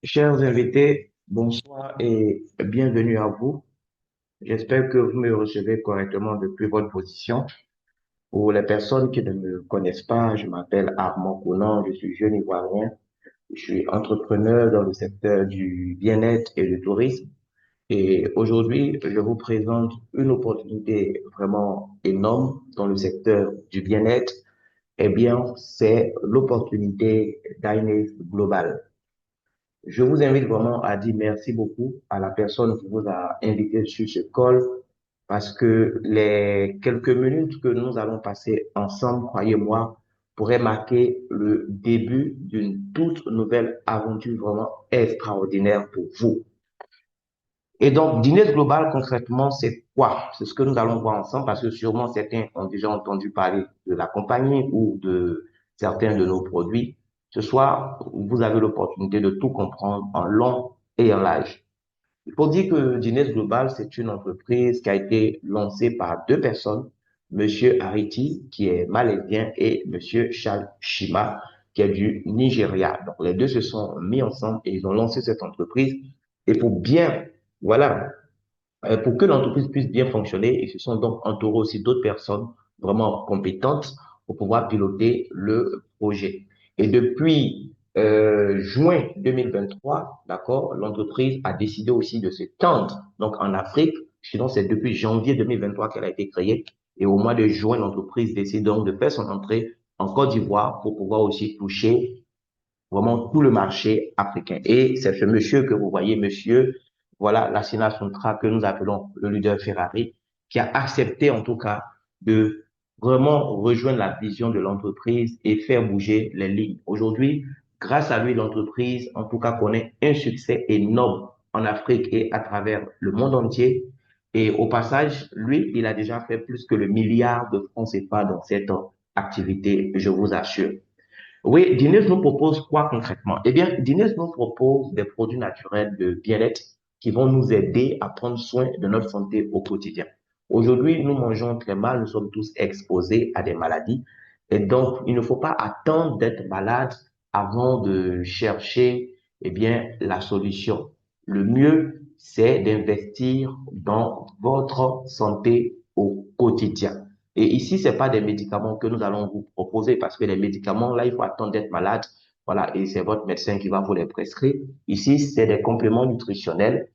Chers invités, bonsoir et bienvenue à vous. J'espère que vous me recevez correctement depuis votre position. Pour les personnes qui ne me connaissent pas, je m'appelle Armand Conan, je suis jeune Ivoirien, je suis entrepreneur dans le secteur du bien-être et du tourisme. Et aujourd'hui, je vous présente une opportunité vraiment énorme dans le secteur du bien-être. Eh bien, c'est l'opportunité d'Inès Global. Je vous invite vraiment à dire merci beaucoup à la personne qui vous a invité sur ce call parce que les quelques minutes que nous allons passer ensemble, croyez-moi, pourraient marquer le début d'une toute nouvelle aventure vraiment extraordinaire pour vous. Et donc, Dîner Global, concrètement, c'est quoi? C'est ce que nous allons voir ensemble parce que sûrement certains ont déjà entendu parler de la compagnie ou de certains de nos produits. Ce soir, vous avez l'opportunité de tout comprendre en long et en large. Il faut dire que Dines Global, c'est une entreprise qui a été lancée par deux personnes, Monsieur Ariti, qui est malaisien, et Monsieur Charles Shima, qui est du Nigeria. Donc, les deux se sont mis ensemble et ils ont lancé cette entreprise. Et pour bien, voilà, pour que l'entreprise puisse bien fonctionner, ils se sont donc entourés aussi d'autres personnes vraiment compétentes pour pouvoir piloter le projet. Et depuis juin 2023, d'accord, l'entreprise a décidé aussi de s'étendre donc en Afrique. Sinon, c'est depuis janvier 2023 qu'elle a été créée. Et au mois de juin, l'entreprise décide donc de faire son entrée en Côte d'Ivoire pour pouvoir aussi toucher vraiment tout le marché africain. Et c'est ce monsieur que vous voyez, monsieur, voilà, Lassina Sontra, que nous appelons le leader Ferrari, qui a accepté en tout cas de vraiment rejoindre la vision de l'entreprise et faire bouger les lignes. Aujourd'hui, grâce à lui, l'entreprise, en tout cas, connaît un succès énorme en Afrique et à travers le monde entier. Et au passage, lui, il a déjà fait plus que le milliard de francs CFA dans cette activité, je vous assure. Oui, Dines nous propose quoi concrètement? Eh bien, Dines nous propose des produits naturels de bien-être qui vont nous aider à prendre soin de notre santé au quotidien. Aujourd'hui, nous mangeons très mal, nous sommes tous exposés à des maladies et donc il ne faut pas attendre d'être malade avant de chercher, eh bien, la solution. Le mieux, c'est d'investir dans votre santé au quotidien. Et ici, c'est pas des médicaments que nous allons vous proposer parce que les médicaments, là, il faut attendre d'être malade. Voilà. Et c'est votre médecin qui va vous les prescrire. Ici, c'est des compléments nutritionnels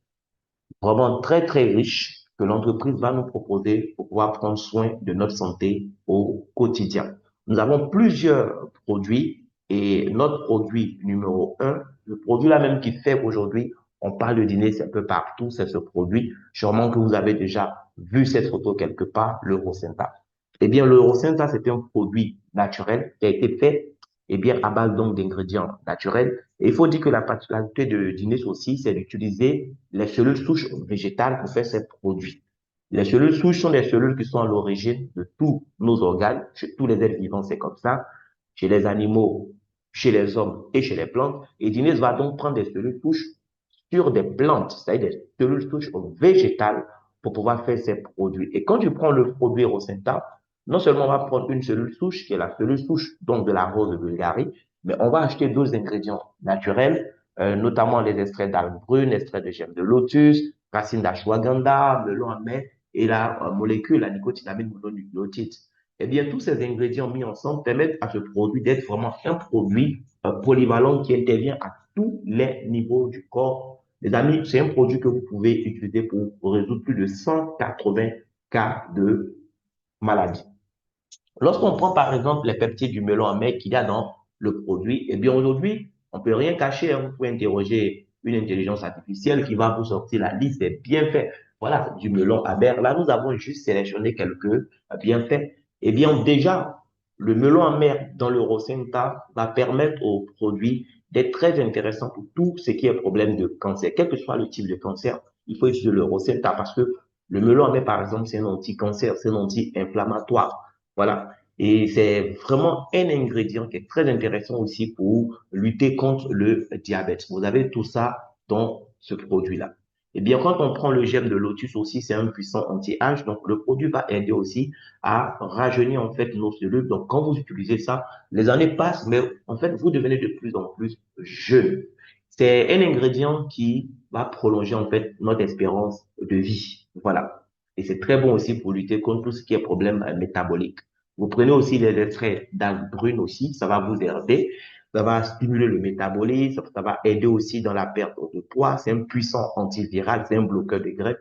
vraiment très, très riches que l'entreprise va nous proposer pour pouvoir prendre soin de notre santé au quotidien. Nous avons plusieurs produits et notre produit numéro un, le produit là même qui fait aujourd'hui, on parle de dîner, c'est un peu partout, c'est ce produit. Sûrement que vous avez déjà vu cette photo quelque part, le Rosenta. Eh bien, le Rosenta, c'est un produit naturel qui a été fait, eh bien, à base donc d'ingrédients naturels. Et il faut dire que la particularité de Dîner aussi, c'est d'utiliser les cellules souches végétales pour faire ces produits. Les cellules souches sont des cellules qui sont à l'origine de tous nos organes, chez tous les êtres vivants, c'est comme ça, chez les animaux, chez les hommes et chez les plantes. Et Dîner va donc prendre des cellules souches sur des plantes, c'est-à-dire des cellules souches végétales pour pouvoir faire ces produits. Et quand tu prends le produit Rosenta, non seulement on va prendre une cellule souche, qui est la cellule souche donc de la rose de Bulgarie, mais on va acheter d'autres ingrédients naturels, notamment les extraits d'algues brunes, extraits de gemmes de lotus, racines d'ashwagandha, melon amer et la molécule, la nicotinamide mononucléotide. Eh bien, tous ces ingrédients mis ensemble permettent à ce produit d'être vraiment un produit polyvalent qui intervient à tous les niveaux du corps. Les amis, c'est un produit que vous pouvez utiliser pour résoudre plus de 180 cas de maladie. Lorsqu'on prend par exemple les peptides du melon amer qu'il y a dans le produit, eh bien aujourd'hui, on ne peut rien cacher. Hein. Vous pouvez interroger une intelligence artificielle qui va vous sortir la liste des bienfaits. Voilà, du melon amer. Là, nous avons juste sélectionné quelques bienfaits. Eh bien, déjà, le melon amer dans le Rosenta va permettre au produit d'être très intéressant pour tout ce qui est problème de cancer. Quel que soit le type de cancer, il faut utiliser le Rosenta parce que le melon amer, par exemple, c'est un anti-cancer, c'est un anti-inflammatoire. Voilà. Et c'est vraiment un ingrédient qui est très intéressant aussi pour lutter contre le diabète. Vous avez tout ça dans ce produit-là. Eh bien, quand on prend le gemme de lotus aussi, c'est un puissant anti-âge. Donc, le produit va aider aussi à rajeunir en fait nos cellules. Donc, quand vous utilisez ça, les années passent, mais en fait, vous devenez de plus en plus jeune. C'est un ingrédient qui va prolonger en fait notre espérance de vie. Voilà. Et c'est très bon aussi pour lutter contre tout ce qui est problème métabolique. Vous prenez aussi les extraits d'algues brunes aussi, ça va vous aider. Ça va stimuler le métabolisme, ça va aider aussi dans la perte de poids. C'est un puissant antiviral, c'est un bloqueur de graisse.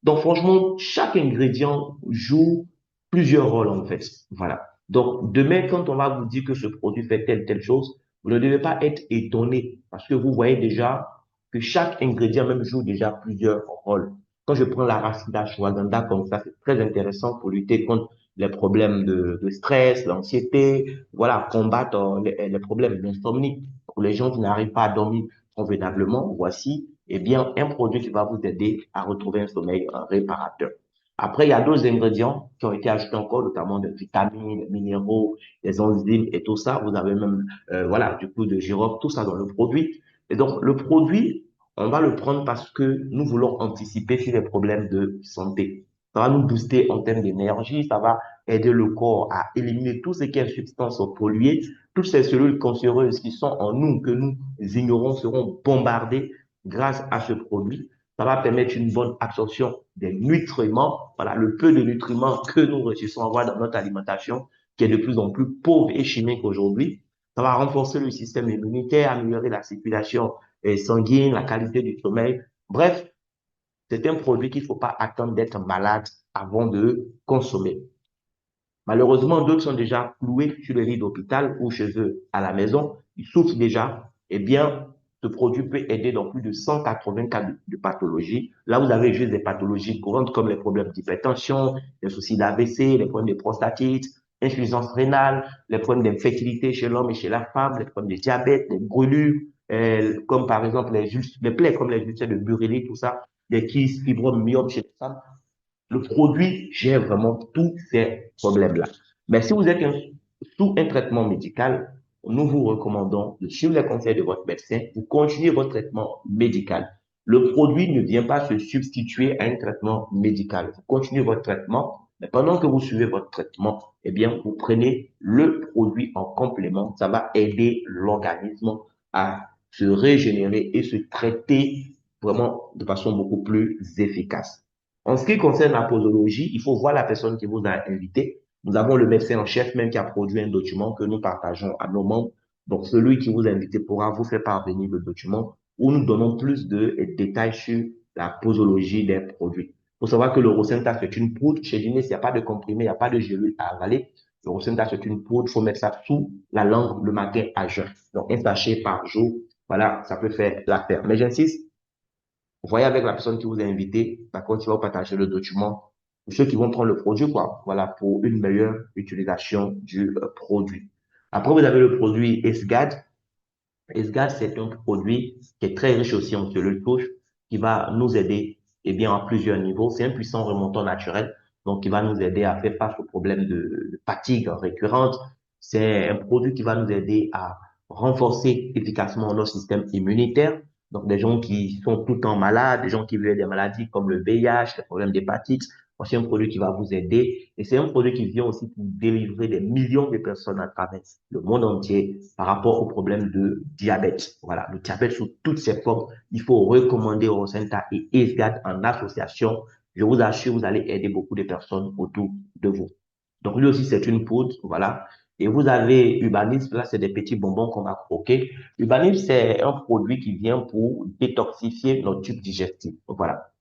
Donc franchement, chaque ingrédient joue plusieurs rôles en fait. Voilà. Donc demain, quand on va vous dire que ce produit fait telle chose, vous ne devez pas être étonné parce que vous voyez déjà que chaque ingrédient même joue déjà plusieurs rôles. Quand je prends la racine d'ashwagandha comme ça, c'est très intéressant pour lutter contre les problèmes de stress, l'anxiété, voilà, combattre les problèmes d'insomnie. Pour les gens qui n'arrivent pas à dormir convenablement, voici, eh bien, un produit qui va vous aider à retrouver un sommeil réparateur. Après, il y a d'autres ingrédients qui ont été ajoutés encore, notamment des vitamines, des minéraux, des enzymes et tout ça. Vous avez même voilà, du coup, de girofle, tout ça dans le produit. Et donc, le produit, on va le prendre parce que nous voulons anticiper sur les problèmes de santé. Ça va nous booster en termes d'énergie, ça va aider le corps à éliminer tout ce qui est substances polluées, toutes ces cellules cancéreuses qui sont en nous, que nous ignorons, seront bombardées grâce à ce produit. Ça va permettre une bonne absorption des nutriments, voilà, le peu de nutriments que nous réussissons à avoir dans notre alimentation qui est de plus en plus pauvre et chimique aujourd'hui. Ça va renforcer le système immunitaire, améliorer la circulation sanguine, la qualité du sommeil. Bref, c'est un produit qu'il ne faut pas attendre d'être malade avant de consommer. Malheureusement, d'autres sont déjà cloués sur le lit d'hôpital ou chez eux à la maison. Ils souffrent déjà. Eh bien, ce produit peut aider dans plus de 180 cas de pathologie. Là, vous avez juste des pathologies courantes comme les problèmes d'hypertension, les soucis d'AVC, les problèmes de prostatite, insuffisance rénale, les problèmes d'infertilité chez l'homme et chez la femme, les problèmes de diabète, les brûlures, comme par exemple les plaies comme les ulcères de Bureli, tout ça, des kystes, fibromes, myomes chez les femmes. Le produit gère vraiment tous ces problèmes-là. Mais si vous êtes sous un traitement médical, nous vous recommandons de suivre les conseils de votre médecin pour continuer votre traitement médical. Le produit ne vient pas se substituer à un traitement médical. Vous continuez votre traitement, mais pendant que vous suivez votre traitement, eh bien, vous prenez le produit en complément. Ça va aider l'organisme à se régénérer et se traiter vraiment de façon beaucoup plus efficace. En ce qui concerne la posologie, il faut voir la personne qui vous a invité. Nous avons le médecin en chef même qui a produit un document que nous partageons à nos membres. Donc, celui qui vous a invité pourra vous faire parvenir le document où nous donnons plus de détails sur la posologie des produits. Il faut savoir que le Rosenta, c'est une poudre. Chez Guinness, il n'y a pas de comprimé, il n'y a pas de gélule à avaler. Le Rosenta, c'est une poudre. Il faut mettre ça sous la langue le matin à jeun. Donc, un sachet par jour. Voilà, ça peut faire l'affaire. Mais j'insiste, voyez avec la personne qui vous a invité, par contre, il va vous partager le document pour ceux qui vont prendre le produit, quoi. Voilà, pour une meilleure utilisation du produit. Après, vous avez le produit SGAD. SGAD, c'est un produit qui est très riche aussi en cellules souches, qui va nous aider, eh bien, à plusieurs niveaux. C'est un puissant remontant naturel, donc qui va nous aider à faire face aux problèmes de fatigue récurrente. C'est un produit qui va nous aider à renforcer efficacement notre système immunitaire. Donc, des gens qui sont tout le temps malades, des gens qui vivent des maladies comme le VIH, les problèmes d'hépatite, c'est un produit qui va vous aider et c'est un produit qui vient aussi pour délivrer des millions de personnes à travers le monde entier par rapport au problème de diabète. Voilà, le diabète sous toutes ses formes, il faut recommander Rosenta et ESGAD en association. Je vous assure, vous allez aider beaucoup de personnes autour de vous. Donc lui aussi, c'est une poudre, voilà. Et vous avez Urbanisme, là, c'est des petits bonbons qu'on va croquer. Urbanisme, c'est un produit qui vient pour détoxifier notre tube digestif. Voilà.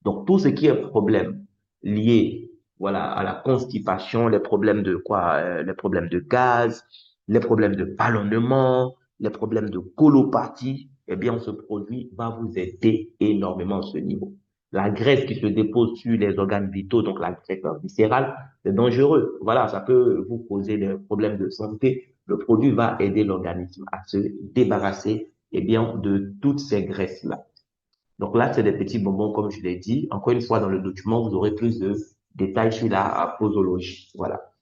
Donc, tout ce qui est problème lié, voilà, à la constipation, les problèmes de quoi, les problèmes de gaz, les problèmes de ballonnement, les problèmes de colopathie, eh bien, ce produit va vous aider énormément à ce niveau. La graisse qui se dépose sur les organes vitaux, donc la graisse viscérale, c'est dangereux. Voilà, ça peut vous causer des problèmes de santé. Le produit va aider l'organisme à se débarrasser, eh bien, de toutes ces graisses-là. Donc là, c'est des petits bonbons, comme je l'ai dit. Encore une fois, dans le document, vous aurez plus de détails sur la posologie. Voilà.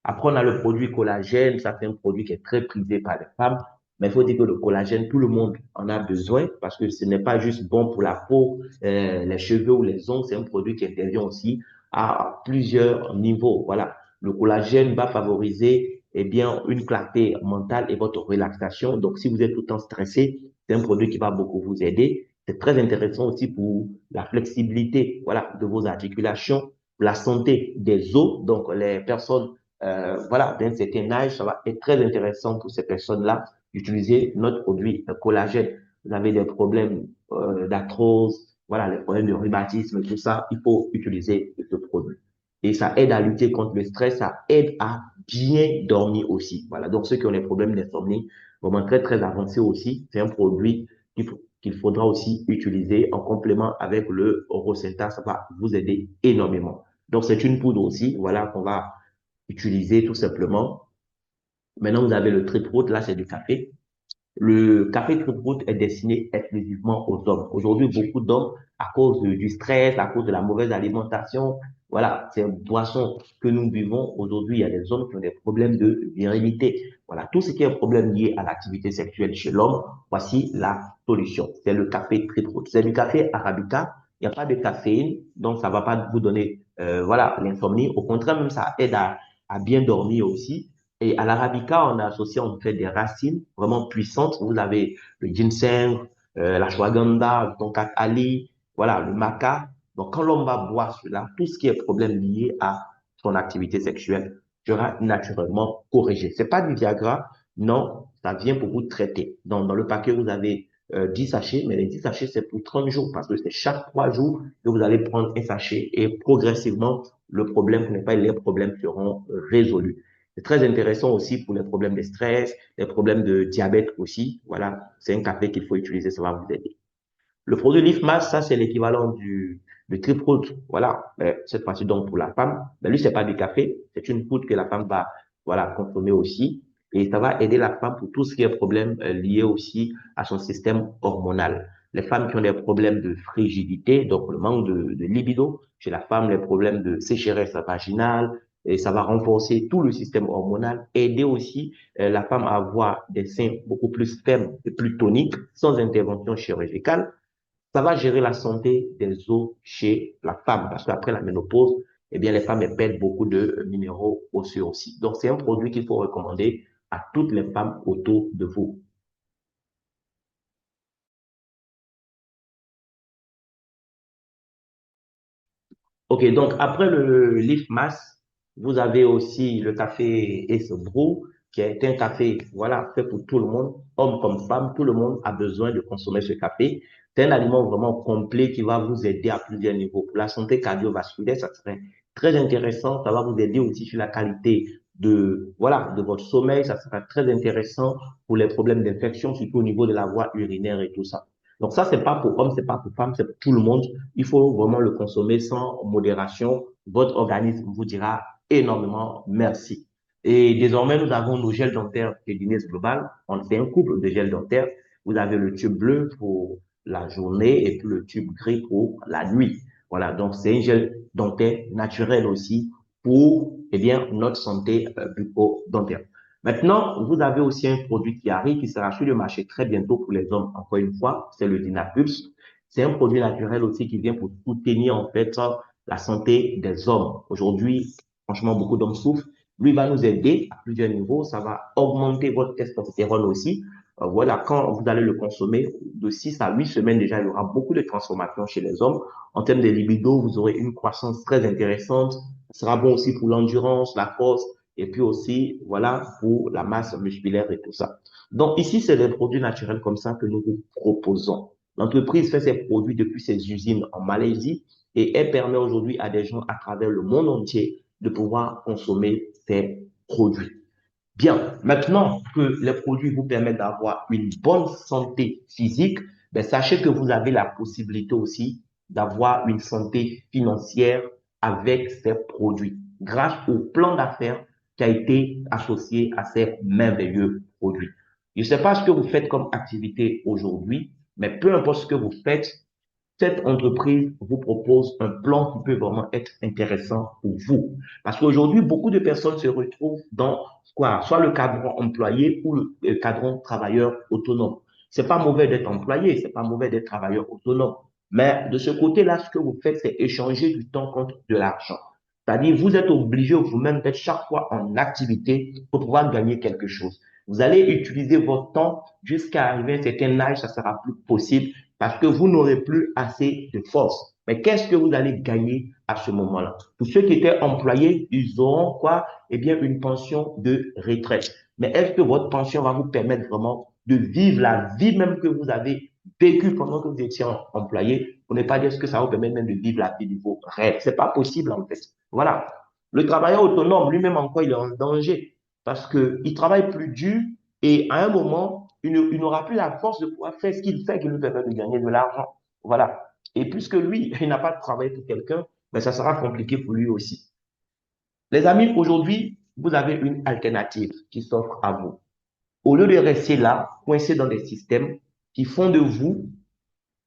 Après, on a le produit collagène. Ça, c'est un produit qui est très prisé par les femmes. Mais il faut dire que le collagène, tout le monde en a besoin parce que ce n'est pas juste bon pour la peau, les cheveux ou les ongles. C'est un produit qui intervient aussi à plusieurs niveaux. Voilà. Le collagène va favoriser eh bien, une clarté mentale et votre relaxation. Donc, si vous êtes tout le temps stressé, c'est un produit qui va beaucoup vous aider. C'est très intéressant aussi pour la flexibilité, voilà, de vos articulations, la santé des os. Donc, les personnes, voilà, d'un certain âge, ça va être très intéressant pour ces personnes-là d'utiliser notre produit collagène. Vous avez des problèmes d'arthrose, voilà, les problèmes de rhumatisme, tout ça, il faut utiliser ce produit. Et ça aide à lutter contre le stress, ça aide à bien dormir aussi. Voilà, donc ceux qui ont des problèmes d'insomnie, vraiment très, très avancés aussi, c'est un produit qu'il faudra aussi utiliser en complément avec le Rosenta, ça va vous aider énormément. Donc c'est une poudre aussi, voilà, qu'on va utiliser tout simplement. Maintenant, vous avez le Triprout, là c'est du café. Le café Club est destiné exclusivement aux hommes. Aujourd'hui, beaucoup d'hommes, à cause du stress, à cause de la mauvaise alimentation, voilà, c'est une boisson que nous buvons. Aujourd'hui, il y a des hommes qui ont des problèmes de virilité. Voilà, tout ce qui est un problème lié à l'activité sexuelle chez l'homme, voici la solution. C'est le café Club. C'est du café arabica. Il n'y a pas de caféine, donc ça ne va pas vous donner, voilà, l'insomnie. Au contraire, même ça aide à bien dormir aussi. Et à l'arabica, on a associé en fait des racines vraiment puissantes. Vous avez le ginseng, la ashwagandha, le tonkat ali, voilà, le maca. Donc, quand l'homme va boire cela, tout ce qui est problème lié à son activité sexuelle sera naturellement corrigé. C'est pas du Viagra, non, ça vient pour vous traiter. Donc, dans le paquet, vous avez 10 sachets, mais les 10 sachets, c'est pour 30 jours parce que c'est chaque 3 jours que vous allez prendre un sachet et progressivement, le problème, ce n'est pas les problèmes seront résolus. C'est très intéressant aussi pour les problèmes de stress, les problèmes de diabète aussi. Voilà, c'est un café qu'il faut utiliser, ça va vous aider. Le produit Leaf Mask, ça c'est l'équivalent du Triprout. Voilà, mais cette fois-ci donc pour la femme. Mais lui, c'est pas du café, c'est une poudre que la femme va voilà consommer aussi. Et ça va aider la femme pour tout ce qui est problème lié aussi à son système hormonal. Les femmes qui ont des problèmes de frigidité, donc le manque de libido, chez la femme, les problèmes de sécheresse vaginale, et ça va renforcer tout le système hormonal, aider aussi la femme à avoir des seins beaucoup plus fermes et plus toniques, sans intervention chirurgicale. Ça va gérer la santé des os chez la femme, parce qu'après la ménopause, eh bien, les femmes elles perdent beaucoup de minéraux osseux aussi. Donc, c'est un produit qu'il faut recommander à toutes les femmes autour de vous. Ok, donc après le Leaf Mass, vous avez aussi le café Ace Brew, qui est un café, voilà, fait pour tout le monde, homme comme femme, tout le monde a besoin de consommer ce café. C'est un aliment vraiment complet qui va vous aider à plusieurs niveaux. Pour la santé cardiovasculaire, ça serait très intéressant. Ça va vous aider aussi sur la qualité de, voilà, de votre sommeil. Ça sera très intéressant pour les problèmes d'infection, surtout au niveau de la voie urinaire et tout ça. Donc ça, c'est pas pour hommes, c'est pas pour femmes, c'est pour tout le monde. Il faut vraiment le consommer sans modération. Votre organisme vous dira énormément merci. Et désormais, nous avons nos gels dentaires chez Guinness Global. On fait un couple de gels dentaires. Vous avez le tube bleu pour la journée et puis le tube gris pour la nuit. Voilà, donc c'est un gel dentaire naturel aussi pour eh bien, notre santé bucco-dentaire. Maintenant, vous avez aussi un produit qui arrive, qui sera sur le marché très bientôt pour les hommes. Encore une fois, c'est le Dynapulse. C'est un produit naturel aussi qui vient pour soutenir en fait la santé des hommes. Aujourd'hui, franchement, beaucoup d'hommes souffrent. Lui va nous aider à plusieurs niveaux. Ça va augmenter votre testostérone aussi. Voilà, quand vous allez le consommer, de 6 à 8 semaines déjà, il y aura beaucoup de transformations chez les hommes. En termes de libido, vous aurez une croissance très intéressante. Ce sera bon aussi pour l'endurance, la force, et puis aussi, voilà, pour la masse musculaire et tout ça. Donc ici, c'est des produits naturels comme ça que nous vous proposons. L'entreprise fait ses produits depuis ses usines en Malaisie et elle permet aujourd'hui à des gens à travers le monde entier de pouvoir consommer ces produits. Bien, maintenant que les produits vous permettent d'avoir une bonne santé physique, ben, sachez que vous avez la possibilité aussi d'avoir une santé financière avec ces produits, grâce au plan d'affaires qui a été associé à ces merveilleux produits. Je ne sais pas ce que vous faites comme activité aujourd'hui, mais peu importe ce que vous faites, cette entreprise vous propose un plan qui peut vraiment être intéressant pour vous. Parce qu'aujourd'hui, beaucoup de personnes se retrouvent dans quoi? Soit le cadran employé ou le cadran travailleur autonome. C'est pas mauvais d'être employé, c'est pas mauvais d'être travailleur autonome. Mais de ce côté-là, ce que vous faites, c'est échanger du temps contre de l'argent. C'est-à-dire, vous êtes obligé vous-même d'être chaque fois en activité pour pouvoir gagner quelque chose. Vous allez utiliser votre temps jusqu'à arriver à un certain âge, ça sera plus possible parce que vous n'aurez plus assez de force. Mais qu'est-ce que vous allez gagner à ce moment-là? Pour ceux qui étaient employés, ils auront quoi? Eh bien, une pension de retraite. Mais est-ce que votre pension va vous permettre vraiment de vivre la vie même que vous avez vécue pendant que vous étiez employé? Pour ne pas dire ce que ça vous permet même de vivre la vie de vos rêves. C'est pas possible, en fait. Voilà. Le travailleur autonome, lui-même encore, il est en danger parce qu'il travaille plus dur et à un moment, il n'aura plus la force de pouvoir faire ce qu'il fait qui lui permet de gagner de l'argent. Voilà. Et puisque lui, il n'a pas de travail pour quelqu'un, ben ça sera compliqué pour lui aussi. Les amis, aujourd'hui, vous avez une alternative qui s'offre à vous. Au lieu de rester là, coincé dans des systèmes qui font de vous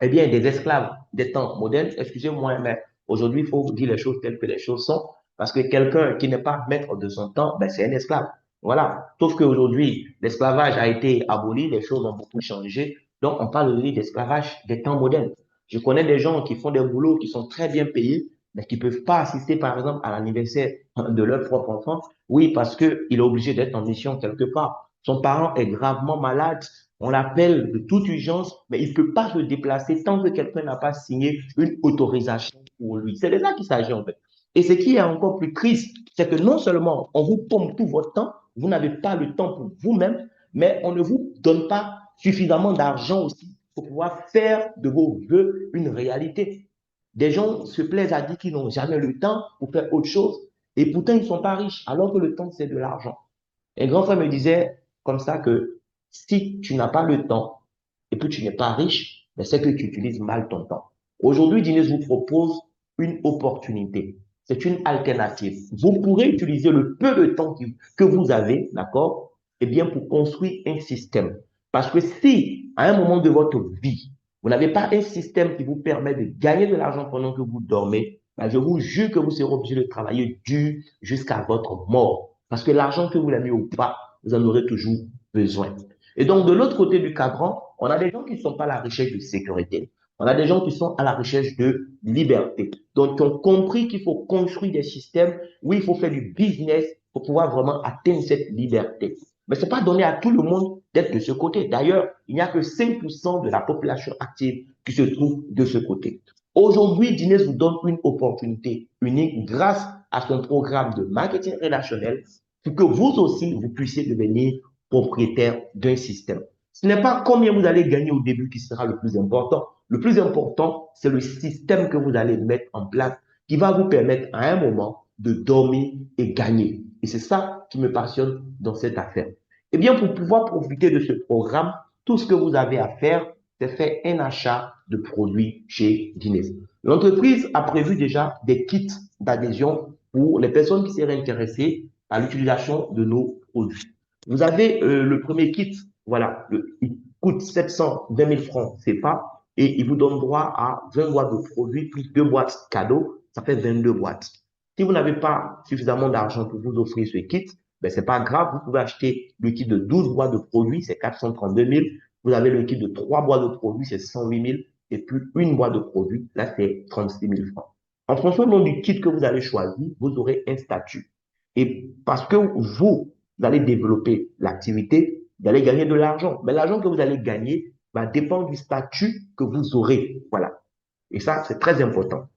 eh bien, des esclaves des temps modernes, excusez-moi, mais aujourd'hui, il faut dire les choses telles que les choses sont, parce que quelqu'un qui n'est pas maître de son temps, ben, c'est un esclave. Voilà. Sauf qu'aujourd'hui, l'esclavage a été aboli, les choses ont beaucoup changé. Donc, on parle aujourd'hui d'esclavage des temps modernes. Je connais des gens qui font des boulots qui sont très bien payés, mais qui ne peuvent pas assister, par exemple, à l'anniversaire de leur propre enfant. Oui, parce qu'il est obligé d'être en mission quelque part. Son parent est gravement malade, on l'appelle de toute urgence, mais il ne peut pas se déplacer tant que quelqu'un n'a pas signé une autorisation pour lui. C'est de ça qu'il s'agit en fait. Et ce qui est encore plus triste, c'est que non seulement on vous pompe tout votre temps, vous n'avez pas le temps pour vous-même, mais on ne vous donne pas suffisamment d'argent aussi pour pouvoir faire de vos vœux une réalité. Des gens se plaisent à dire qu'ils n'ont jamais le temps pour faire autre chose, et pourtant ils ne sont pas riches, alors que le temps, c'est de l'argent. Un grand frère me disait comme ça que si tu n'as pas le temps et que tu n'es pas riche, ben c'est que tu utilises mal ton temps. Aujourd'hui, Dines vous propose une opportunité. C'est une alternative. Vous pourrez utiliser le peu de temps que vous avez, d'accord, eh bien, pour construire un système. Parce que si, à un moment de votre vie, vous n'avez pas un système qui vous permet de gagner de l'argent pendant que vous dormez, ben, je vous jure que vous serez obligé de travailler dur jusqu'à votre mort. Parce que l'argent que vous l'avez ou pas, vous en aurez toujours besoin. Et donc, de l'autre côté du cadran, on a des gens qui ne sont pas à la recherche de sécurité. On a des gens qui sont à la recherche de liberté. Donc, qui ont compris qu'il faut construire des systèmes où il faut faire du business pour pouvoir vraiment atteindre cette liberté. Mais ce n'est pas donné à tout le monde d'être de ce côté. D'ailleurs, il n'y a que 5% de la population active qui se trouve de ce côté. Aujourd'hui, Dines vous donne une opportunité unique grâce à son programme de marketing relationnel pour que vous aussi, vous puissiez devenir propriétaire d'un système. Ce n'est pas combien vous allez gagner au début qui sera le plus important. Le plus important, c'est le système que vous allez mettre en place qui va vous permettre à un moment de dormir et gagner. Et c'est ça qui me passionne dans cette affaire. Eh bien, pour pouvoir profiter de ce programme, tout ce que vous avez à faire, c'est faire un achat de produits chez Dines. L'entreprise a prévu déjà des kits d'adhésion pour les personnes qui seraient intéressées à l'utilisation de nos produits. Vous avez le premier kit, voilà, il coûte 720 000 francs CFA et il vous donne droit à 20 boîtes de produits plus 2 boîtes cadeaux, ça fait 22 boîtes. Si vous n'avez pas suffisamment d'argent pour vous offrir ce kit, ben c'est pas grave, vous pouvez acheter le kit de 12 boîtes de produits, c'est 432 000. Vous avez le kit de 3 boîtes de produits, c'est 108 000. Et puis une boîte de produits, là, c'est 36 000 francs. En fonction du kit que vous allez choisir, vous aurez un statut. Et parce que vous allez développer l'activité, vous allez gagner de l'argent. Mais l'argent que vous allez gagner va dépendre du statut que vous aurez. Voilà. Et ça, c'est très important.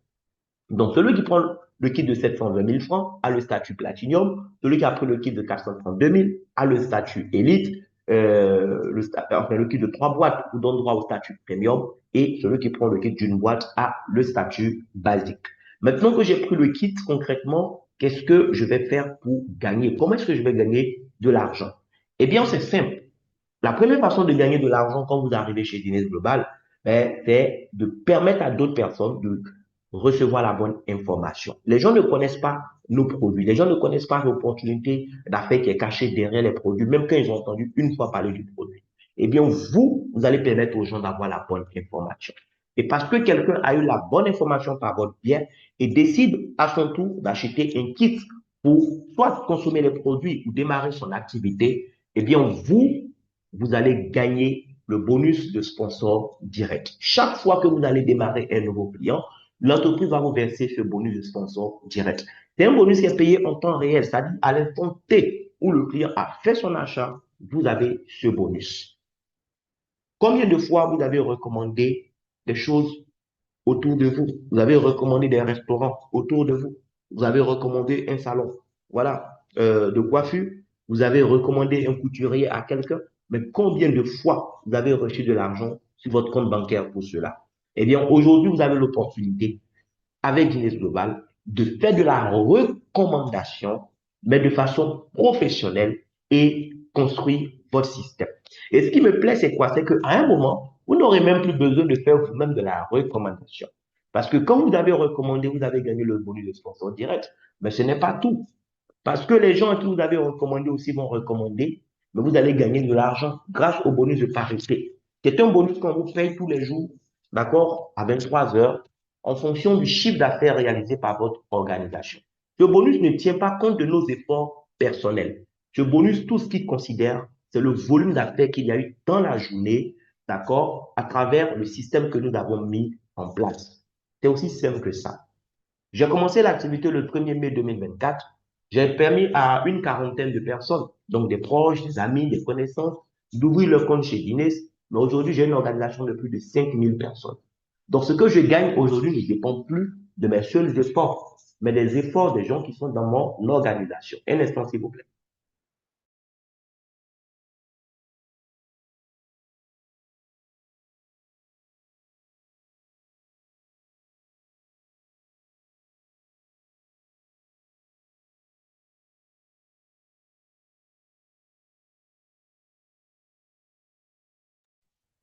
Donc, celui qui prend le kit de 720 000 francs a le statut Platinum. Celui qui a pris le kit de 432 000 a le statut Elite. Enfin, le kit de 3 boîtes vous donne droit au statut Premium. Et celui qui prend le kit d'une boîte a le statut basique. Maintenant que j'ai pris le kit, concrètement, qu'est-ce que je vais faire pour gagner? Comment est-ce que je vais gagner de l'argent? Eh bien, c'est simple. La première façon de gagner de l'argent quand vous arrivez chez Dines Global, ben, c'est de permettre à d'autres personnes de recevoir la bonne information. Les gens ne connaissent pas nos produits. Les gens ne connaissent pas l'opportunité d'affaires qui est cachée derrière les produits, même quand ils ont entendu une fois parler du produit. Eh bien, vous allez permettre aux gens d'avoir la bonne information. Et parce que quelqu'un a eu la bonne information par votre biais et décide à son tour d'acheter un kit pour soit consommer les produits ou démarrer son activité, eh bien, vous allez gagner le bonus de sponsor direct. Chaque fois que vous allez démarrer un nouveau client, l'entreprise va vous verser ce bonus de sponsor direct. C'est un bonus qui est payé en temps réel, c'est-à-dire à l'instant T où le client a fait son achat, vous avez ce bonus. Combien de fois vous avez recommandé des choses autour de vous? Vous avez recommandé des restaurants autour de vous. Vous avez recommandé un salon, voilà, de coiffure. Vous avez recommandé un couturier à quelqu'un. Mais combien de fois vous avez reçu de l'argent sur votre compte bancaire pour cela? Eh bien, aujourd'hui, vous avez l'opportunité avec Guinness Global de faire de la recommandation, mais de façon professionnelle et construire votre système. Et ce qui me plaît, c'est quoi? C'est qu'à un moment, vous n'aurez même plus besoin de faire vous-même de la recommandation. Parce que quand vous avez recommandé, vous avez gagné le bonus de sponsor direct. Mais ce n'est pas tout. Parce que les gens à qui vous avez recommandé aussi vont recommander, mais vous allez gagner de l'argent grâce au bonus de parité. C'est un bonus qu'on vous paye tous les jours, d'accord, à 23 heures, en fonction du chiffre d'affaires réalisé par votre organisation. Ce bonus ne tient pas compte de nos efforts personnels. Ce bonus, tout ce qu'il considère, c'est le volume d'affaires qu'il y a eu dans la journée, d'accord, à travers le système que nous avons mis en place. C'est aussi simple que ça. J'ai commencé l'activité le 1er mai 2024. J'ai permis à une quarantaine de personnes, donc des proches, des amis, des connaissances, d'ouvrir leur compte chez Guinness. Mais aujourd'hui, j'ai une organisation de plus de 5000 personnes. Donc, ce que je gagne aujourd'hui ne dépend plus de mes seuls efforts, mais des efforts des gens qui sont dans mon organisation. Un instant, s'il vous plaît.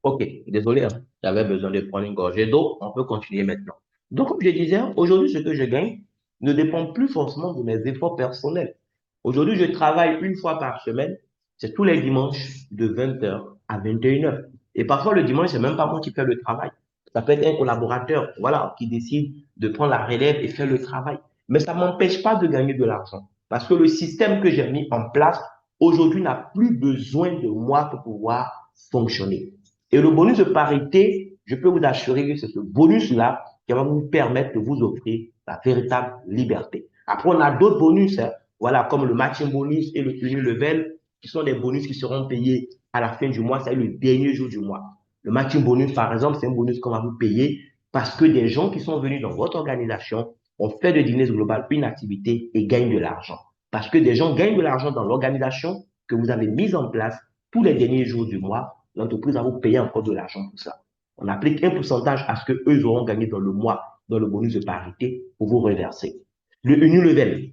Ok, désolé, hein. J'avais besoin de prendre une gorgée d'eau. On peut continuer maintenant. Donc, comme je disais, aujourd'hui, ce que je gagne ne dépend plus forcément de mes efforts personnels. Aujourd'hui, je travaille une fois par semaine. C'est tous les dimanches de 20 heures à 21 heures. Et parfois, le dimanche, c'est même pas moi qui fais le travail. Ça peut être un collaborateur, voilà, qui décide de prendre la relève et faire le travail. Mais ça m'empêche pas de gagner de l'argent. Parce que le système que j'ai mis en place aujourd'hui n'a plus besoin de moi pour pouvoir fonctionner. Et le bonus de parité, je peux vous assurer que c'est ce bonus-là qui va vous permettre de vous offrir la véritable liberté. Après, on a d'autres bonus, hein, voilà, comme le matching bonus et le uni level, qui sont des bonus qui seront payés à la fin du mois, c'est le dernier jour du mois. Le matching bonus, par exemple, c'est un bonus qu'on va vous payer parce que des gens qui sont venus dans votre organisation ont fait de Guinness Global une activité et gagnent de l'argent. Parce que des gens gagnent de l'argent dans l'organisation que vous avez mise en place tous les derniers jours du mois, l'entreprise va vous payer encore de l'argent pour ça. On applique un pourcentage à ce qu'eux auront gagné dans le mois, dans le bonus de parité, pour vous reverser. Le Unilevel,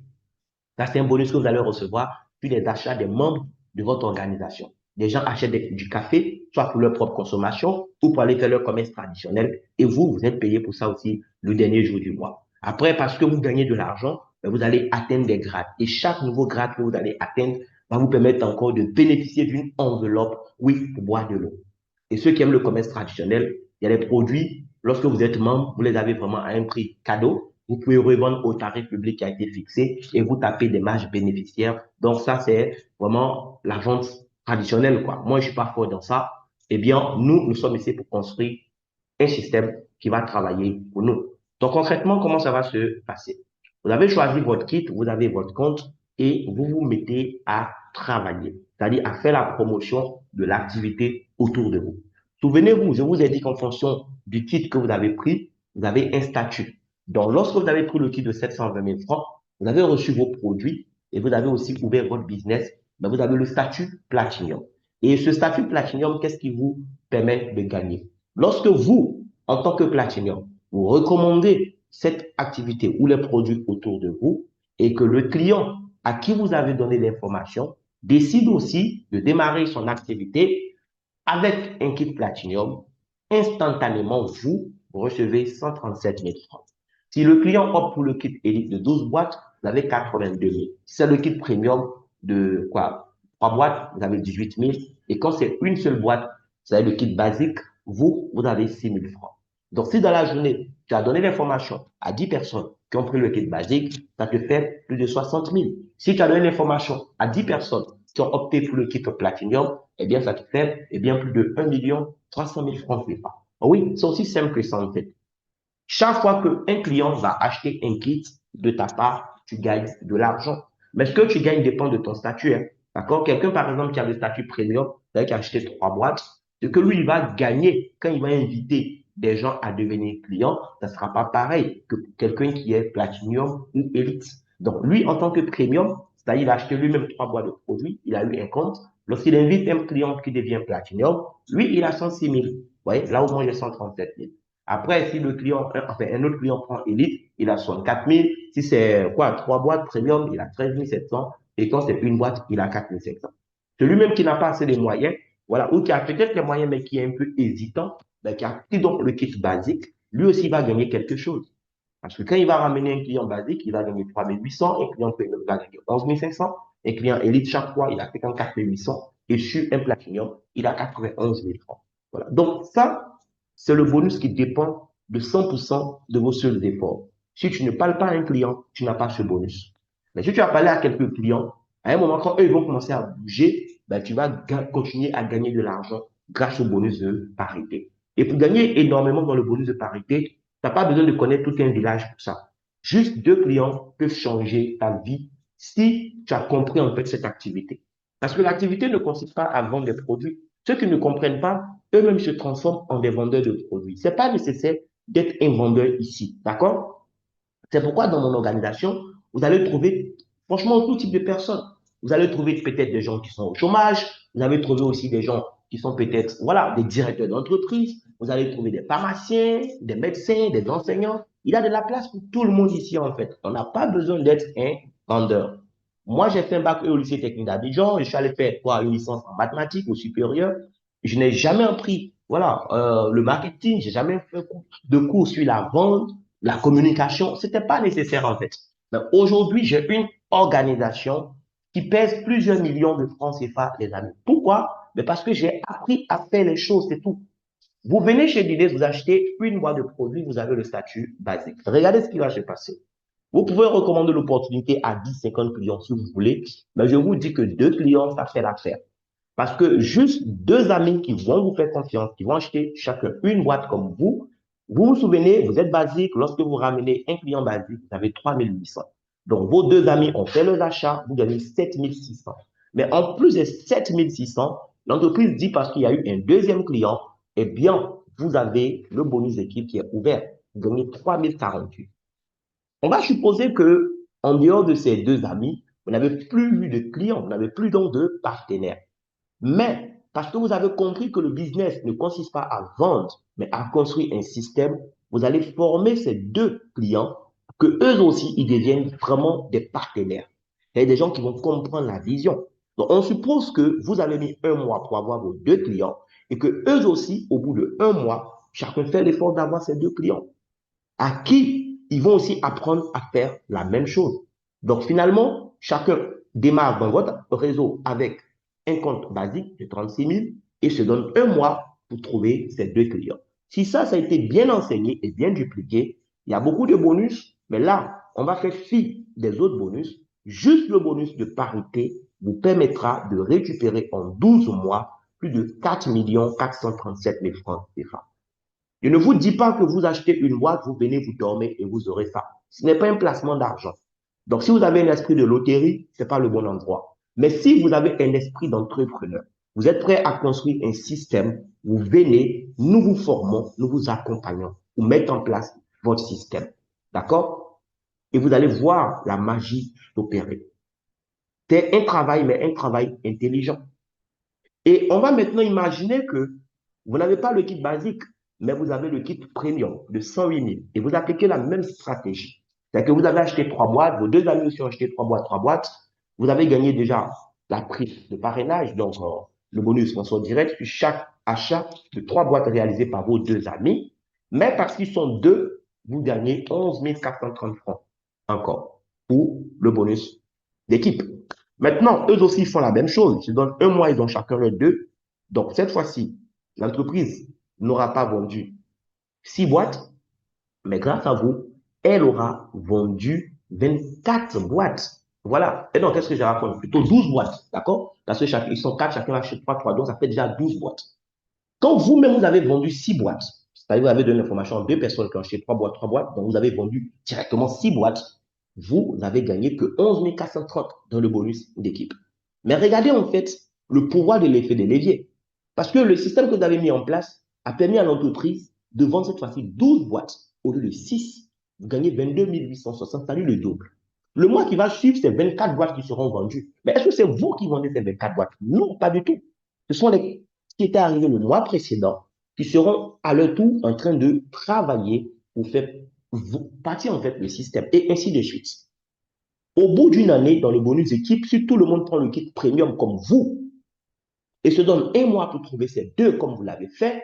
ça c'est un bonus que vous allez recevoir puis les achats des membres de votre organisation. Les gens achètent du café, soit pour leur propre consommation ou pour aller faire leur commerce traditionnel. Et vous, vous êtes payé pour ça aussi le dernier jour du mois. Après, parce que vous gagnez de l'argent, vous allez atteindre des grades. Et chaque nouveau grade que vous allez atteindre va vous permettre encore de bénéficier d'une enveloppe, oui, pour boire de l'eau. Et ceux qui aiment le commerce traditionnel, il y a des produits, lorsque vous êtes membre, vous les avez vraiment à un prix cadeau. Vous pouvez revendre au tarif public qui a été fixé et vous tapez des marges bénéficiaires. Donc ça, c'est vraiment la vente traditionnelle, quoi. Moi, je suis pas fort dans ça. Eh bien, nous sommes ici pour construire un système qui va travailler pour nous. Donc concrètement, comment ça va se passer? Vous avez choisi votre kit, vous avez votre compte et vous vous mettez à travailler, c'est-à-dire à faire la promotion de l'activité autour de vous. Souvenez-vous, je vous ai dit qu'en fonction du kit que vous avez pris, vous avez un statut. Donc, lorsque vous avez pris le kit de 720 000 francs, vous avez reçu vos produits et vous avez aussi ouvert votre business, mais vous avez le statut Platinum. Et ce statut Platinum, qu'est-ce qui vous permet de gagner? Lorsque vous, en tant que Platinum, vous recommandez cette activité ou les produits autour de vous et que le client à qui vous avez donné l'information décide aussi de démarrer son activité avec un kit Platinum, instantanément, vous recevez 137 000 francs. Si le client opte pour le kit Elite de 12 boîtes, vous avez 82 000. Si c'est le kit Premium de quoi? 3 boîtes, vous avez 18 000. Et quand c'est une seule boîte, c'est le kit basique, vous avez 6 000 francs. Donc, si dans la journée, tu as donné l'information à 10 personnes qui ont pris le kit basique, ça te fait plus de 60 000. Si tu as donné l'information à 10 personnes qui ont opté pour le kit Platinum, eh bien, ça te fait, eh bien, plus de 1 300 000 francs CFA. Oui, c'est aussi simple que ça, en fait. Chaque fois qu'un client va acheter un kit de ta part, tu gagnes de l'argent. Mais ce que tu gagnes dépend de ton statut, hein. D'accord? Quelqu'un, par exemple, qui a le statut premium, c'est-à-dire qui a acheté 3 boîtes, ce que lui, il va gagner quand il va inviter des gens à devenir clients, ça ne sera pas pareil que quelqu'un qui est platinum ou élite. Donc, lui, en tant que premium, c'est-à-dire il a acheté lui-même 3 boîtes de produits, il a eu un compte. Lorsqu'il invite un client qui devient platinum, lui, il a 106 000. Vous voyez, là où moi, j'ai 137 000. Après, si le client, enfin, un autre client prend élite, il a 64 000. Si c'est quoi, 3 boîtes premium, il a 13 700. Et quand c'est une boîte, il a 4 500. Celui-même qui n'a pas assez de moyens, voilà, ou qui a peut-être les moyens, mais qui est un peu hésitant, ben, qui a pris donc le kit basique, lui aussi va gagner quelque chose. Parce que quand il va ramener un client basique, il va gagner 3 800, un client premium va gagner 11 500, un client élite, chaque fois, il a 54 800, et sur un platinum, il a 91 000 francs. Voilà. Donc, ça, c'est le bonus qui dépend de 100% de vos seuls efforts. Si tu ne parles pas à un client, tu n'as pas ce bonus. Mais si tu as parlé à quelques clients, à un moment, quand eux, ils vont commencer à bouger, ben, tu vas continuer à gagner de l'argent grâce au bonus de parité. Et pour gagner énormément dans le bonus de parité, tu n'as pas besoin de connaître tout un village pour ça. Juste 2 clients peuvent changer ta vie si tu as compris en fait cette activité. Parce que l'activité ne consiste pas à vendre des produits. Ceux qui ne comprennent pas, eux-mêmes se transforment en des vendeurs de produits. C'est pas nécessaire d'être un vendeur ici. D'accord? C'est pourquoi dans mon organisation, vous allez trouver franchement tout type de personnes. Vous allez trouver peut-être des gens qui sont au chômage. Vous allez trouver aussi des gens qui sont peut-être, voilà, des directeurs d'entreprise. Vous allez trouver des pharmaciens, des médecins, des enseignants. Il y a de la place pour tout le monde ici, en fait. On n'a pas besoin d'être un vendeur. Moi, j'ai fait un bac au lycée technique d'Abidjan. Je suis allé faire quoi, une licence en mathématiques au supérieur. Je n'ai jamais appris, voilà, le marketing. J'ai jamais fait de cours sur la vente, la communication. C'était pas nécessaire, en fait. Mais aujourd'hui, j'ai une organisation qui pèse plusieurs millions de francs CFA, les amis. Pourquoi? Mais parce que j'ai appris à faire les choses, c'est tout. Vous venez chez Dides, vous achetez une boîte de produits, vous avez le statut basique. Regardez ce qui va se passer. Vous pouvez recommander l'opportunité à 10, 50 clients si vous voulez, mais je vous dis que 2 clients, ça fait l'affaire. Parce que juste 2 amis qui vont vous faire confiance, qui vont acheter chacun une boîte comme vous vous souvenez, vous êtes basique, lorsque vous ramenez un client basique, vous avez 3 800. Donc, vos 2 amis ont fait leurs achats, vous gagnez 7 600. Mais en plus de 7 600, l'entreprise dit parce qu'il y a eu un deuxième client, eh bien, vous avez le bonus d'équipe qui est ouvert. Vous gagnez 3 048. On va supposer que, en dehors de ces 2 amis, vous n'avez plus eu de clients, vous n'avez plus donc de partenaires. Mais parce que vous avez compris que le business ne consiste pas à vendre, mais à construire un système, vous allez former ces 2 clients que eux aussi, ils deviennent vraiment des partenaires. C'est des gens qui vont comprendre la vision. Donc, on suppose que vous avez mis un mois pour avoir vos 2 clients et que eux aussi, au bout de un mois, chacun fait l'effort d'avoir ces 2 clients à qui ils vont aussi apprendre à faire la même chose. Donc finalement, chacun démarre dans votre réseau avec un compte basique de 36 000 et se donne un mois pour trouver ses 2 clients. Si ça a été bien enseigné et bien dupliqué, il y a beaucoup de bonus, mais là, on va faire fi des autres bonus. Juste le bonus de parité vous permettra de récupérer en 12 mois plus de 4 437 000 francs CFA. Je ne vous dis pas que vous achetez une boîte, vous venez, vous dormez et vous aurez ça. Ce n'est pas un placement d'argent. Donc, si vous avez un esprit de loterie, ce n'est pas le bon endroit. Mais si vous avez un esprit d'entrepreneur, vous êtes prêt à construire un système, vous venez, nous vous formons, nous vous accompagnons pour mettre en place votre système. D'accord? Et vous allez voir la magie d'opérer. C'est un travail, mais un travail intelligent. Et on va maintenant imaginer que vous n'avez pas le kit basique, mais vous avez le kit premium de 108 000 et vous appliquez la même stratégie. C'est-à-dire que vous avez acheté 3 boîtes, vos 2 amis aussi ont acheté 3 boîtes, vous avez gagné déjà la prime de parrainage, donc le bonus sponsor direct sur chaque achat de 3 boîtes réalisées par vos 2 amis. Mais parce qu'ils sont 2, vous gagnez 11 430 francs encore pour le bonus d'équipe. Maintenant, eux aussi font la même chose. Ils donnent un mois, ils ont chacun les 2. Donc, cette fois-ci, l'entreprise n'aura pas vendu 6 boîtes, mais grâce à vous, elle aura vendu 24 boîtes. Voilà. Et donc, qu'est-ce que je raconte? Plutôt 12 boîtes, d'accord? Parce que ils sont 4, chacun achète 3, donc ça fait déjà 12 boîtes. Quand vous-même, vous avez vendu 6 boîtes, c'est-à-dire vous avez donné l'information à 2 personnes qui ont acheté 3 boîtes, donc vous avez vendu directement 6 boîtes, vous n'avez gagné que 11 430 dans le bonus d'équipe. Mais regardez en fait le pouvoir de l'effet des leviers. Parce que le système que vous avez mis en place a permis à l'entreprise de vendre cette fois-ci 12 boîtes au lieu de 6. Vous gagnez 22 860, c'est-à-dire le double. Le mois qui va suivre, c'est 24 boîtes qui seront vendues. Mais est-ce que c'est vous qui vendez ces 24 boîtes? Non, pas du tout. Ce sont les qui étaient arrivés le mois précédent qui seront à leur tour en train de travailler pour faire partir en fait le système et ainsi de suite. Au bout d'une année, dans le bonus équipe, si tout le monde prend le kit premium comme vous et se donne un mois pour trouver ces deux comme vous l'avez fait,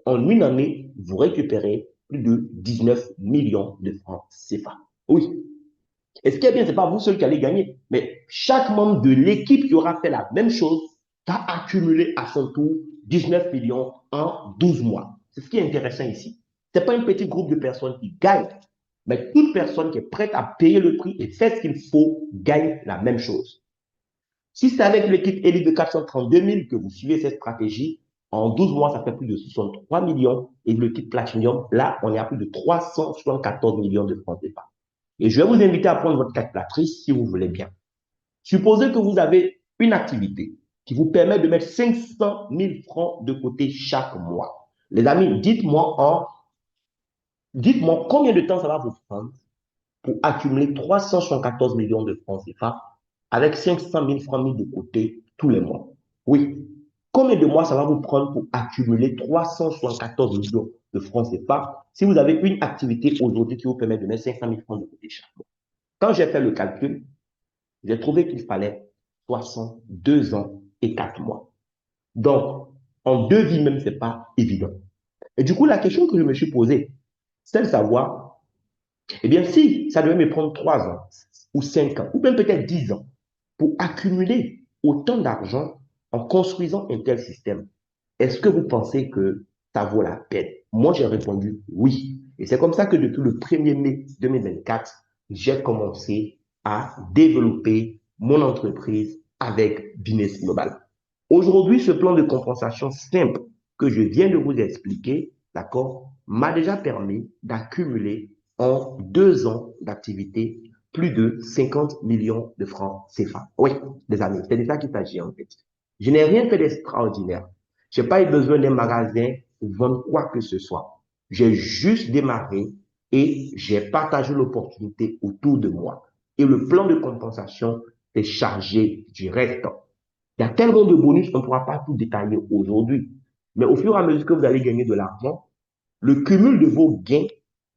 en une année, vous récupérez plus de 19 millions de francs CFA. Oui. Et ce qui est bien, ce n'est pas vous seul qui allez gagner, mais chaque membre de l'équipe qui aura fait la même chose va accumuler à son tour 19 millions en 12 mois. C'est ce qui est intéressant ici. Ce n'est pas un petit groupe de personnes qui gagnent, mais toute personne qui est prête à payer le prix et faire ce qu'il faut gagne la même chose. Si c'est avec l'équipe élite de 432 000 que vous suivez cette stratégie, en 12 mois, ça fait plus de 63 millions. Et le kit Platinum, là, on est à plus de 374 millions de francs CFA. Et je vais vous inviter à prendre votre calculatrice si vous voulez bien. Supposez que vous avez une activité qui vous permet de mettre 500 000 francs de côté chaque mois. Les amis, dites-moi combien de temps ça va vous prendre pour accumuler 374 millions de francs CFA avec 500 000 francs mis de côté tous les mois. Oui. Combien de mois ça va vous prendre pour accumuler 374 millions de francs CFA si vous avez une activité aujourd'hui qui vous permet de mettre 500 000 francs de côté chaque mois? Quand j'ai fait le calcul, j'ai trouvé qu'il fallait 62 ans et 4 mois. Donc, en 2 vies même, ce n'est pas évident. Et du coup, la question que je me suis posée, c'est de savoir, eh bien, si ça devait me prendre 3 ans, ou 5 ans, ou même peut-être 10 ans, pour accumuler autant d'argent en construisant un tel système, est-ce que vous pensez que ça vaut la peine? Moi, j'ai répondu oui. Et c'est comme ça que depuis le 1er mai 2024, j'ai commencé à développer mon entreprise avec Business Global. Aujourd'hui, ce plan de compensation simple que je viens de vous expliquer, d'accord, m'a déjà permis d'accumuler en 2 ans d'activité plus de 50 millions de francs CFA. Oui, les amis, c'est de ça qu'il s'agit en fait. Je n'ai rien fait d'extraordinaire. Je n'ai pas eu besoin d'un magasin pour vendre quoi que ce soit. J'ai juste démarré et j'ai partagé l'opportunité autour de moi. Et le plan de compensation est chargé du reste. Il y a tellement de bonus qu'on ne pourra pas tout détailler aujourd'hui. Mais au fur et à mesure que vous allez gagner de l'argent, le cumul de vos gains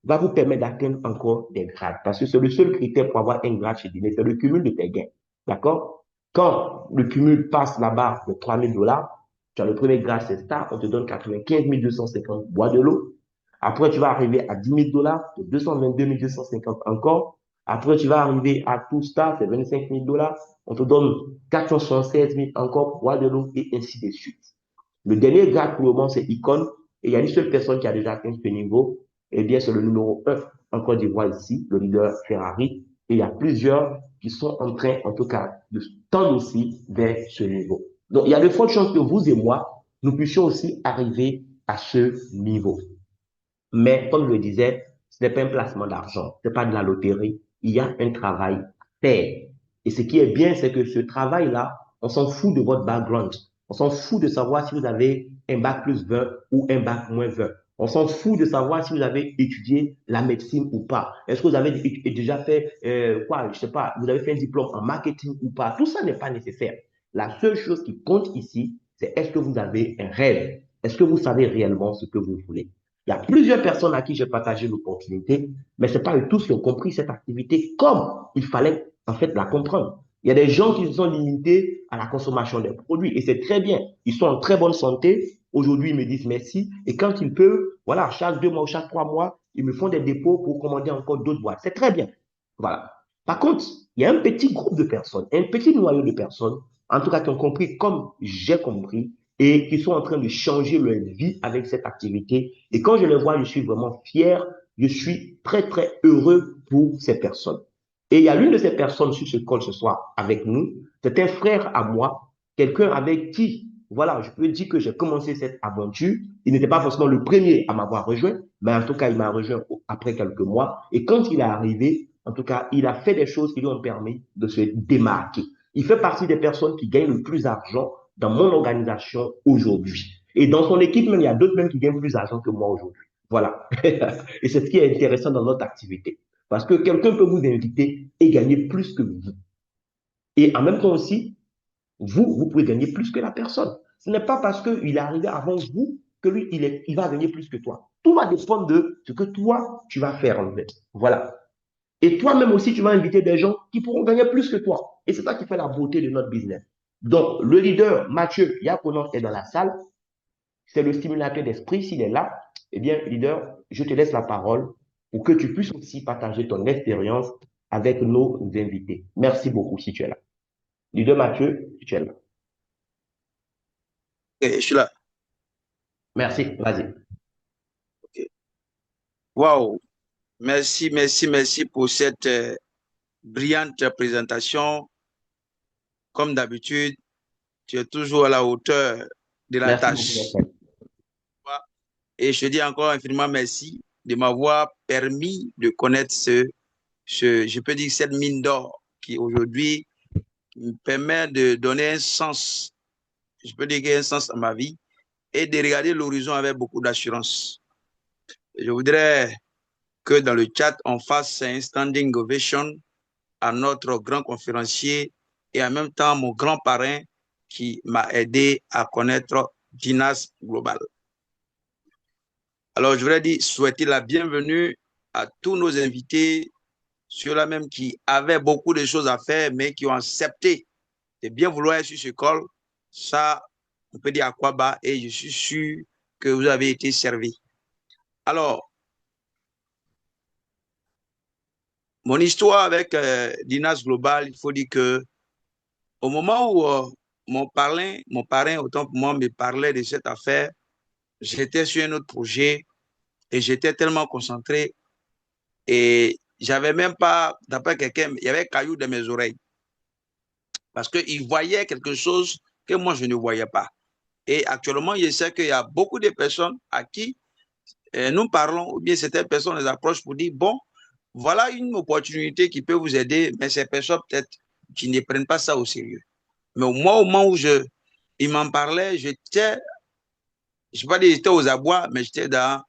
va vous permettre d'atteindre encore des grades. Parce que c'est le seul critère pour avoir un grade chez Disney, c'est le cumul de tes gains. D'accord? Quand le cumul passe la barre de 3 000 dollars, tu as le premier grade, c'est Star, on te donne 95 250 bois de l'eau. Après, tu vas arriver à 10 000 dollars, c'est 222 250 encore. Après, tu vas arriver à tout Star, c'est 25 000 dollars. On te donne 476 000 encore bois de l'eau et ainsi de suite. Le dernier grade pour le moment, c'est Icon. Et il y a une seule personne qui a déjà atteint ce niveau. Eh bien, c'est le numéro 1 en Côte d'Ivoire ici, le leader Ferrari. Et il y a plusieurs qui sont en train, en tout cas, de tendre aussi vers ce niveau. Donc, il y a de fortes chances que vous et moi, nous puissions aussi arriver à ce niveau. Mais comme je le disais, ce n'est pas un placement d'argent, ce n'est pas de la loterie. Il y a un travail à faire. Et ce qui est bien, c'est que ce travail-là, on s'en fout de votre background. On s'en fout de savoir si vous avez un bac plus 20 ou un bac moins 20. On s'en fout de savoir si vous avez étudié la médecine ou pas. Est-ce que vous avez déjà fait quoi, je sais pas, vous avez fait un diplôme en marketing ou pas. Tout ça n'est pas nécessaire. La seule chose qui compte ici, c'est est-ce que vous avez un rêve? Est-ce que vous savez réellement ce que vous voulez? Il y a plusieurs personnes à qui j'ai partagé l'opportunité, mais ce n'est pas eux tous qui ont compris cette activité comme il fallait en fait la comprendre. Il y a des gens qui se sont limités à la consommation des produits et c'est très bien. Ils sont en très bonne santé. Aujourd'hui, ils me disent merci. Et quand ils peuvent, voilà, chaque 2 mois ou chaque 3 mois, ils me font des dépôts pour commander encore d'autres boîtes. C'est très bien. Voilà. Par contre, il y a un petit groupe de personnes, un petit noyau de personnes, en tout cas qui ont compris comme j'ai compris, et qui sont en train de changer leur vie avec cette activité. Et quand je les vois, je suis vraiment fier, je suis très, très heureux pour ces personnes. Et il y a l'une de ces personnes sur ce call ce soir avec nous, c'est un frère à moi, quelqu'un avec qui, voilà, je peux dire que j'ai commencé cette aventure. Il n'était pas forcément le premier à m'avoir rejoint, mais en tout cas, il m'a rejoint après quelques mois. Et quand il est arrivé, En tout cas, il a fait des choses qui lui ont permis de se démarquer. Il fait partie des personnes qui gagnent le plus d'argent dans mon organisation aujourd'hui. Et dans son équipe, même, il y a d'autres même qui gagnent plus d'argent que moi aujourd'hui. Voilà. Et c'est ce qui est intéressant dans notre activité. Parce que quelqu'un peut vous inviter et gagner plus que vous. Et en même temps aussi, vous pouvez gagner plus que la personne. Ce n'est pas parce qu'il est arrivé avant vous que lui, il va gagner plus que toi. Tout va dépendre de ce que toi, tu vas faire en fait. Voilà. Et toi-même aussi, tu vas inviter des gens qui pourront gagner plus que toi. Et c'est ça qui fait la beauté de notre business. Donc, le leader, Mathieu Yaponon, est dans la salle. C'est le stimulateur d'esprit. S'il est là, eh bien, leader, je te laisse la parole pour que tu puisses aussi partager ton expérience avec nos invités. Merci beaucoup si tu es là. Leader Mathieu, si tu es là. Ok, je suis là. Merci, vas-y. Ok. Waouh. Merci, merci, merci pour cette brillante présentation. Comme d'habitude, tu es toujours à la hauteur de la Merci beaucoup, tâche. mon frère. Et je te dis encore infiniment merci de m'avoir permis de connaître je peux dire, cette mine d'or qui aujourd'hui me permet de donner un sens, je peux dire un sens à ma vie et de regarder l'horizon avec beaucoup d'assurance. Je voudrais que dans le chat, on fasse un standing ovation à notre grand conférencier et en même temps mon grand parrain qui m'a aidé à connaître Dinas Global. Alors, je voudrais dire, souhaiter la bienvenue à tous nos invités, ceux-là même qui avaient beaucoup de choses à faire, mais qui ont accepté de bien vouloir être sur ce call. Ça, on peut dire à quoi bas et je suis sûr que vous avez été servis. Alors, mon histoire avec Dinas Global, il faut dire que au moment où mon parrain, autant pour moi, me parlait de cette affaire, j'étais sur un autre projet et j'étais tellement concentré et j'avais même pas, d'après quelqu'un, il y avait caillou dans mes oreilles parce qu'il voyait quelque chose que moi je ne voyais pas. Et actuellement, je sais qu'il y a beaucoup de personnes à qui nous parlons, ou bien certaines personnes les approchent pour dire, bon, voilà une opportunité qui peut vous aider, mais ces personnes peut-être qui ne prennent pas ça au sérieux. Mais moi, au moment où il m'en parlait, j'étais, je ne sais pas dire j'étais aux abois, mais j'étais dans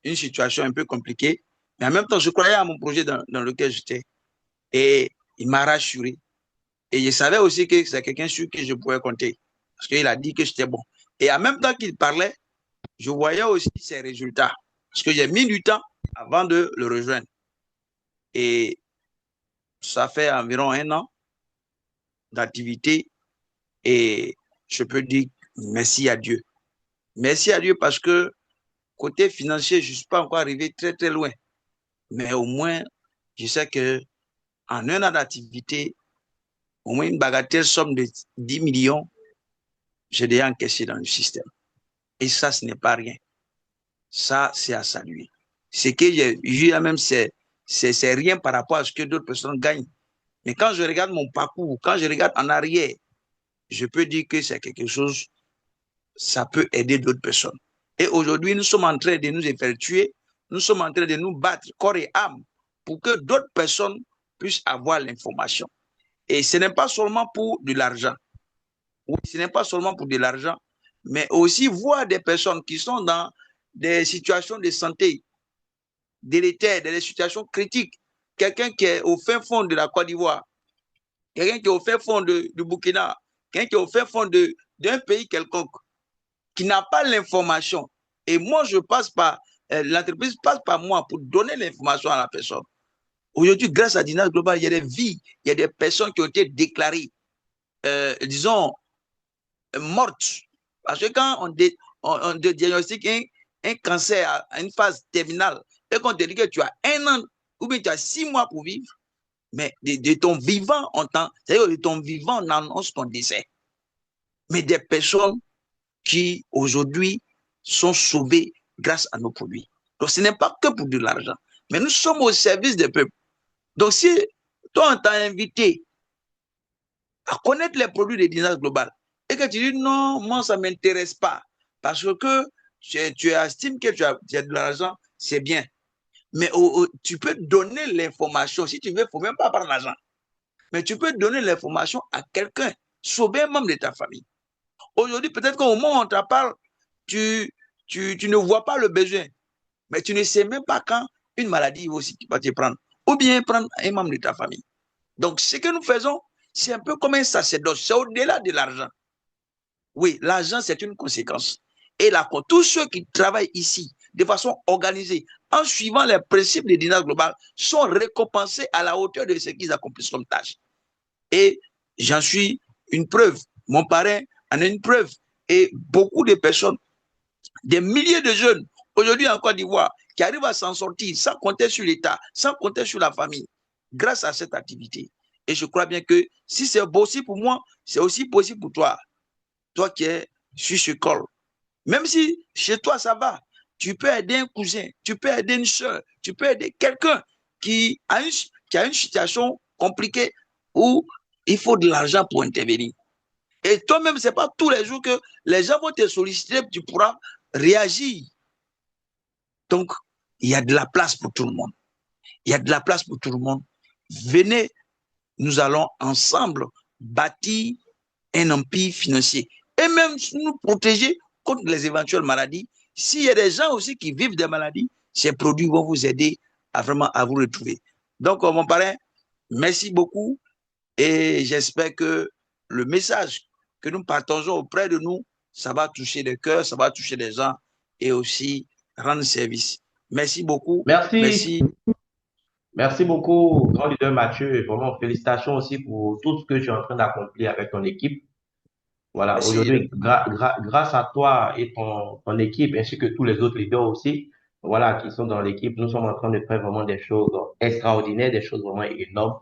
une situation un peu compliquée. Mais en même temps, je croyais à mon projet dans lequel j'étais. Et il m'a rassuré. Et je savais aussi que c'est quelqu'un sur qui je pouvais compter. Parce qu'il a dit que j'étais bon. Et en même temps qu'il parlait, je voyais aussi ses résultats. Parce que j'ai mis du temps avant de le rejoindre. Et ça fait environ 1 an d'activité. Et je peux dire merci à Dieu. Merci à Dieu parce que côté financier, je ne suis pas encore arrivé très, très loin. Mais au moins, je sais que en 1 an d'activité, au moins une bagatelle somme de 10 millions, j'ai déjà encaissé dans le système. Et ça, ce n'est pas rien. Ça, c'est à saluer. Ce que j'ai vu là même, c'est rien par rapport à ce que d'autres personnes gagnent. Mais quand je regarde mon parcours, quand je regarde en arrière, je peux dire que c'est quelque chose, ça peut aider d'autres personnes. Et aujourd'hui, nous sommes en train de nous effectuer, nous sommes en train de nous battre corps et âme pour que d'autres personnes puissent avoir l'information. Et ce n'est pas seulement pour de l'argent. Oui, ce n'est pas seulement pour de l'argent, mais aussi voir des personnes qui sont dans des situations de santé délétères, dans des situations critiques. Quelqu'un qui est au fin fond de la Côte d'Ivoire, quelqu'un qui est au fin fond du Burkina, quelqu'un qui est au fin fond d'un pays quelconque, qui n'a pas l'information. Et moi, je passe par, l'entreprise passe par moi pour donner l'information à la personne. Aujourd'hui, grâce à Dinas Global, il y a des vies, il y a des personnes qui ont été déclarées, disons, mortes. Parce que quand on diagnostique un cancer à une phase terminale et qu'on te dit que tu as 1 an ou bien tu as 6 mois pour vivre, mais de ton vivant, c'est-à-dire de ton vivant, on annonce ton décès. Mais des personnes qui aujourd'hui sont sauvées grâce à nos produits. Donc ce n'est pas que pour de l'argent, mais nous sommes au service des peuples. Donc si toi on t'a invité à connaître les produits de Dinas Global et que tu dis non, moi ça ne m'intéresse pas parce que tu estimes que tu as de l'argent, c'est bien. Mais tu peux donner l'information. Si tu veux, il ne faut même pas prendre l'argent. Mais tu peux donner l'information à quelqu'un, sauver un membre de ta famille. Aujourd'hui, peut-être qu'au moment où on t'en parle, tu ne vois pas le besoin. Mais tu ne sais même pas quand une maladie aussi va te prendre. Ou bien prendre un membre de ta famille. Donc, ce que nous faisons, c'est un peu comme un sacerdoce. C'est au-delà de l'argent. Oui, l'argent, c'est une conséquence. Et là, tous ceux qui travaillent ici de façon organisée, en suivant les principes de dynastie globale, sont récompensés à la hauteur de ce qu'ils accomplissent comme tâche. Et j'en suis une preuve. Mon parrain en est une preuve. Et beaucoup de personnes, des milliers de jeunes, aujourd'hui en Côte d'Ivoire, qui arrivent à s'en sortir sans compter sur l'État, sans compter sur la famille, grâce à cette activité. Et je crois bien que si c'est possible pour moi, c'est aussi possible pour toi. Toi qui es sur ce col. Même si chez toi ça va, tu peux aider un cousin, tu peux aider une soeur, tu peux aider quelqu'un qui a une situation compliquée où il faut de l'argent pour intervenir. Et toi-même, ce n'est pas tous les jours que les gens vont te solliciter, tu pourras réagir. Donc, il y a de la place pour tout le monde. Il y a de la place pour tout le monde. Venez, nous allons ensemble bâtir un empire financier et même nous protéger contre les éventuelles maladies. S'il y a des gens aussi qui vivent des maladies, ces produits vont vous aider à vraiment à vous retrouver. Donc, mon parrain, merci beaucoup et j'espère que le message que nous partageons auprès de nous, ça va toucher le cœur, ça va toucher les gens et aussi rendre service. Merci beaucoup. Merci. Merci. Merci beaucoup, grand leader Mathieu. Et vraiment, félicitations aussi pour tout ce que tu es en train d'accomplir avec ton équipe. Voilà, Merci. aujourd'hui, grâce à toi et ton équipe, ainsi que tous les autres leaders aussi, voilà, qui sont dans l'équipe, nous sommes en train de faire vraiment des choses extraordinaires, des choses vraiment énormes.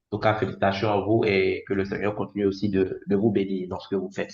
En tout cas, félicitations à vous et que le Seigneur continue aussi de vous bénir dans ce que vous faites.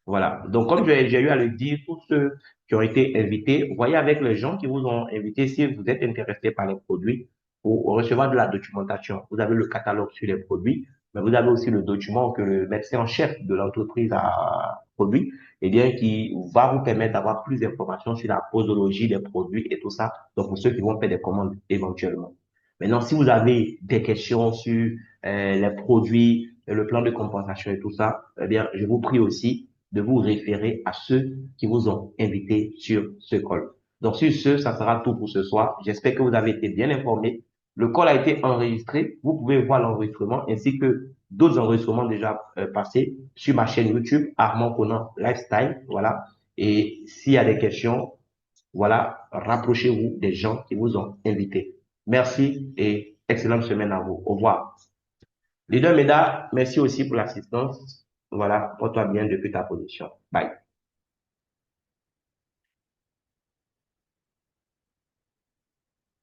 Voilà. Donc, comme j'ai eu à le dire, tous ceux qui ont été invités, voyez avec les gens qui vous ont invité si vous êtes intéressé par les produits pour recevoir de la documentation. Vous avez le catalogue sur les produits, mais vous avez aussi le document que le médecin en chef de l'entreprise a produit, et bien, qui va vous permettre d'avoir plus d'informations sur la posologie des produits et tout ça. Donc, pour ceux qui vont faire des commandes éventuellement. Maintenant, si vous avez des questions sur les produits, le plan de compensation et tout ça, eh bien, je vous prie aussi de vous référer à ceux qui vous ont invité sur ce call. Donc, sur ce, ça sera tout pour ce soir. J'espère que vous avez été bien informés. Le call a été enregistré. Vous pouvez voir l'enregistrement ainsi que d'autres enregistrements déjà passés sur ma chaîne YouTube, Armand Conan Lifestyle. Voilà. Et s'il y a des questions, voilà, rapprochez-vous des gens qui vous ont invités. Merci et excellente semaine à vous. Au revoir. Leader Meda, merci aussi pour l'assistance. Voilà, porte-toi bien depuis ta position. Bye.